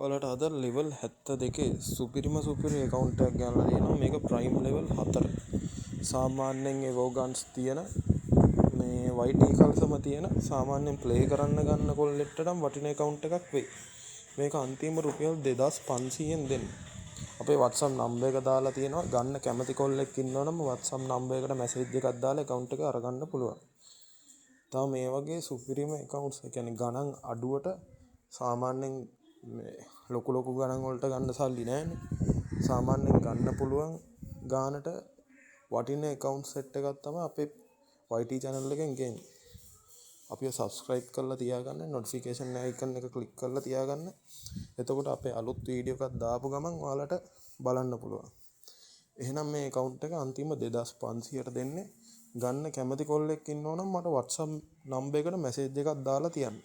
ඔයාලට අද ලෙවල් 72 සුපිරිම account එකක් ගන්නලා තියෙනවා. මේක ප්‍රයිම් ලෙවල් 4. සාමාන්‍යයෙන් එවෝගන්ස් තියෙන මේ YT කල්සම තියෙන සාමාන්‍යයෙන් ප්ලේ කරන්න ගන්න කොල්ලෙට්ටටම වටින account එකක් වෙයි. මේක අන්තිම රුපියල් 2500ෙන් දෙන්න. අපේ WhatsApp number එක දාලා තියෙනවා. ගන්න කැමති කොල්ලෙක් ඉන්නවනම් WhatsApp number එකට message එකක් දාලා account එක අරගන්න පුළුවන්. තව මේ වගේ සුපිරිම accounts ඒ කියන්නේ ගණන් අඩුවට සාමාන්‍යයෙන් ලොකු ගණන් වලට ගන්න සල්ලි නැහැනේ. සාමාන්‍යයෙන් ගන්න පුළුවන් ගානට වටින account set එකක් තමයි අපේ YT channel එකෙන් ගේන්නේ. අපිව subscribe කරලා තියාගන්න, notification icon එක click කරලා තියාගන්න. එතකොට අපේ අලුත් වීඩියෝ එකක් දාපු ගමන් ඔයාලට බලන්න පුළුවන්. එහෙනම් මේ account එක අන්තිම 2500ට දෙන්නේ. ගන්න කැමති කොල්ලෙක් ඉන්නවනම් මට WhatsApp number එකට message එකක් දාලා තියන්න.